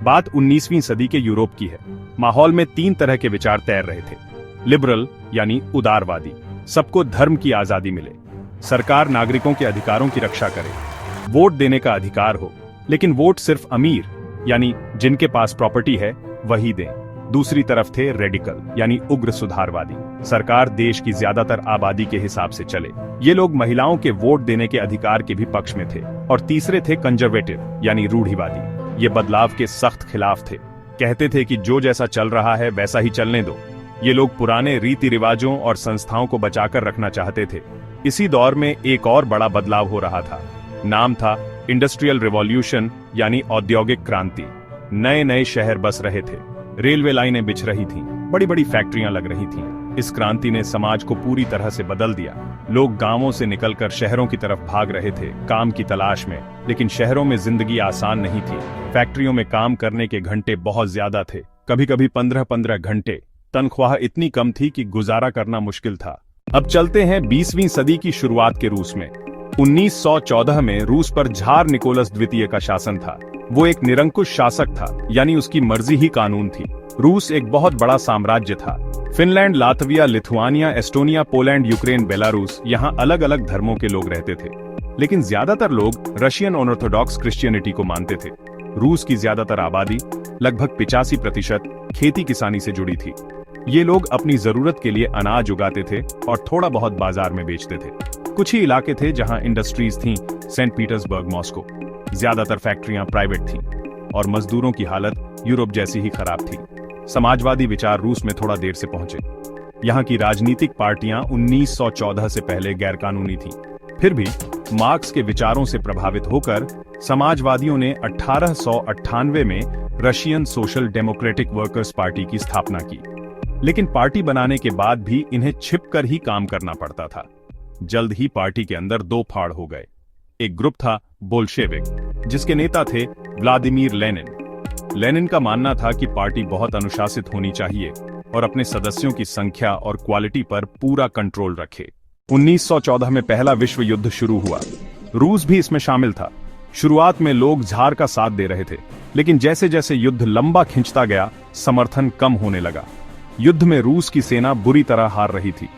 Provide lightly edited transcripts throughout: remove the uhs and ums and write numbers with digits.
बात 19वीं सदी के यूरोप की है। माहौल में तीन तरह के विचार तैर रहे थे। लिबरल यानी उदारवादी, सबको धर्म की आजादी मिले, सरकार नागरिकों के अधिकारों की रक्षा करे, वोट देने का अधिकार हो, लेकिन वोट सिर्फ अमीर यानी जिनके पास प्रॉपर्टी है वही दें। दूसरी तरफ थे रेडिकल यानी उग्र सुधारवादी, सरकार देश की ज्यादातर आबादी के हिसाब से चले। ये लोग महिलाओं के वोट देने के अधिकार के भी पक्ष में थे। और तीसरे थे कंजर्वेटिव यानी रूढ़िवादी, ये बदलाव के सख्त खिलाफ थे। कहते थे कि जो जैसा चल रहा है वैसा ही चलने दो। ये लोग पुराने रीति रिवाजों और संस्थाओं को बचाकर रखना चाहते थे। इसी दौर में एक और बड़ा बदलाव हो रहा था। नाम था इंडस्ट्रियल रिवॉल्यूशन यानी औद्योगिक क्रांति। नए नए शहर बस रहे थे, रेलवे लाइनें बिछ रही थीं, बड़ी बड़ी फैक्ट्रियां लग रही थीं। इस क्रांति ने समाज को पूरी तरह से बदल दिया। लोग गांवों से निकलकर शहरों की तरफ भाग रहे थे काम की तलाश में, लेकिन शहरों में जिंदगी आसान नहीं थी। फैक्ट्रियों में काम करने के घंटे बहुत ज्यादा थे, कभी कभी 15-15 घंटे। तनख्वाह इतनी कम थी कि गुजारा करना मुश्किल था। अब चलते हैं 20वीं सदी की शुरुआत के रूस में। 1914 में रूस पर झार निकोलस द्वितीय का शासन था। वो एक निरंकुश शासक था, यानी उसकी मर्जी ही कानून थी। रूस एक बहुत बड़ा साम्राज्य था। Finland, Latvia, Lithuania, Estonia, Poland, Ukraine, Belarus, यहाँ अलग अलग धर्मों के लोग रहते थे, लेकिन ज्यादातर लोग रशियन ऑर्थोडॉक्स क्रिश्चियनिटी को मानते थे। रूस की ज्यादातर आबादी, लगभग 85%, खेती किसानी से जुड़ी थी। ये लोग अपनी जरूरत के लिए अनाज उगाते थे और थोड़ा बहुत बाजार में बेचते थे। कुछ ही इलाके थे जहां इंडस्ट्रीज थीं, सेंट पीटर्सबर्ग, मॉस्को। ज्यादातर फैक्ट्रियां प्राइवेट थीं और मजदूरों की हालत यूरोप जैसी ही खराब थी। समाजवादी विचार रूस में थोड़ा देर से पहुंचे। यहाँ की राजनीतिक पार्टियां 1914 से पहले गैरकानूनी थीं। फिर भी मार्क्स के विचारों से प्रभावित होकर समाजवादियों ने 1898 में Russian social democratic workers party की स्थापना की। लेकिन पार्टी बनाने के बाद भी इन्हें छिपकर ही काम करना पड़ता था। जल्द ही पार्टी के अंदर दो फाड़ हो गए। एक ग्रुप था बोल्शेविक, जिसके नेता थे व्लादिमीर लेनिन। लेनिन का मानना था कि पार्टी बहुत अनुशासित होनी चाहिए और अपने सदस्यों की संख्या और क्वालिटी पर पूरा कंट्रोल रखे। 1914 में पहला विश्व युद्ध शुरू हुआ। रूस भी इसमें शामिल था। शुरुआत में लोग ज़ार का साथ दे रहे थे, लेकिन जैसे जैसे युद्ध लंबा खिंचता गया, समर्थन कम होने लगा। युद्ध में रूस की सेना बुरी तरह हार रही थी।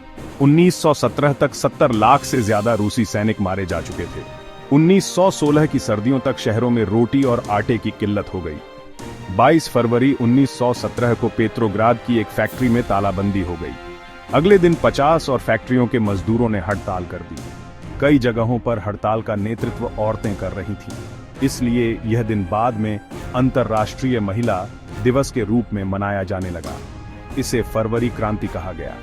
1917 तक 70 लाख से ज्यादा रूसी सैनिक मारे जा चुके थे। 1916 की सर्दियों तक शहरों में रोटी और आटे की किल्लत हो गई। 22 फरवरी 1917 को पेट्रोग्राद की एक फैक्ट्री में तालाबंदी हो गई। अगले दिन 50 और फैक्ट्रियों के मजदूरों ने हड़ताल कर दी। कई जगहों पर हड़ताल का नेतृत्व औरतें कर रही थीं, इसलिए यह दिन बाद में अंतर्राष्ट्रीय महिला दिवस के रूप में मनाया जाने लगा। इसे फरवरी क्रांति कहा गया।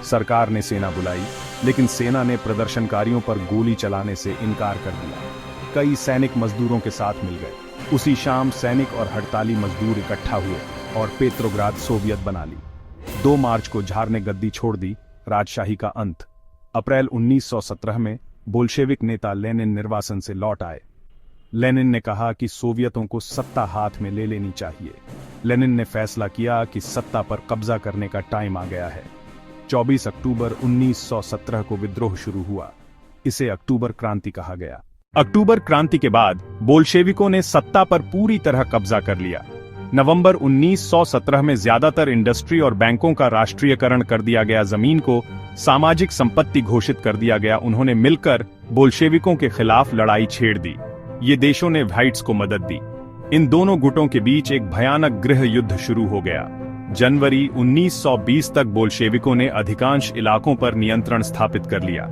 सरकार ने सेना बुलाई, लेकिन सेना ने प्रदर्शनकारियों पर गोली चलाने से इनकार कर दिया। कई सैनिक मजदूरों के साथ मिल गए। उसी शाम सैनिक और हड़ताली मजदूर इकट्ठा हुए और पेट्रोग्राद सोवियत बना ली। 2 मार्च को ज़ार ने गद्दी छोड़ दी, राजशाही का अंत। अप्रैल 1917 में बोल्शेविक नेता लेनिन निर्वासन से लौट आए। लेनिन ने कहा कि सोवियतों को सत्ता हाथ में ले लेनी चाहिए। लेनिन ने फैसला किया कि सत्ता पर कब्जा करने का टाइम आ गया है। 24 अक्टूबर 1917 को विद्रोह शुरू हुआ। इसे अक्टूबर क्रांति कहा गया। अक्टूबर क्रांति के बाद बोल्शेविकों ने सत्ता पर पूरी तरह कब्जा कर लिया। नवंबर 1917 में ज्यादातर इंडस्ट्री और बैंकों का राष्ट्रीयकरण कर दिया गया। जमीन को सामाजिक संपत्ति घोषित कर दिया गया। उन्होंने मिलकर बोल्शेविकों के खिलाफ लड़ाई छेड़ दी। ये देशों ने व्हाइट्स को मदद दी। इन दोनों गुटों के बीच एक भयानक गृह युद्ध शुरू हो गया। जनवरी 1920 तक बोल्शेविकों ने अधिकांश इलाकों पर नियंत्रण स्थापित कर लिया।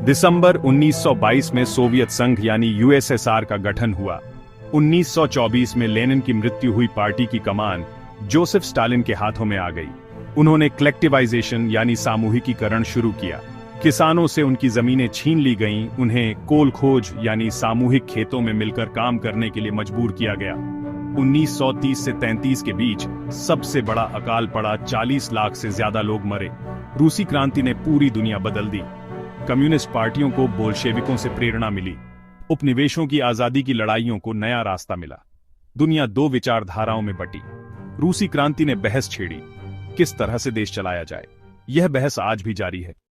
दिसंबर 1922 में सोवियत संघ यानी यूएसएसआर का गठन हुआ। 1924 में लेनिन की मृत्यु हुई। पार्टी की कमान जोसेफ स्टालिन के हाथों में आ गई। उन्होंने कलेक्टिवाइजेशन यानी सामूहिकीकरण शुरू किया। किसानों से उनकी जमीनें छीन ली गईं। उन्हें कोल खोज यानी सामूहिक खेतों में मिलकर काम करने के लिए मजबूर किया गया। 1930 से 33 के बीच सबसे बड़ा अकाल पड़ा। 40 लाख से ज्यादा लोग मरे। रूसी क्रांति ने पूरी दुनिया बदल दी। कम्युनिस्ट पार्टियों को बोल्शेविकों से प्रेरणा मिली। उपनिवेशों की आजादी की लड़ाइयों को नया रास्ता मिला। दुनिया 2 विचारधाराओं में बटी। रूसी क्रांति ने बहस छेड़ी, किस तरह से देश चलाया जाए। यह बहस आज भी जारी है।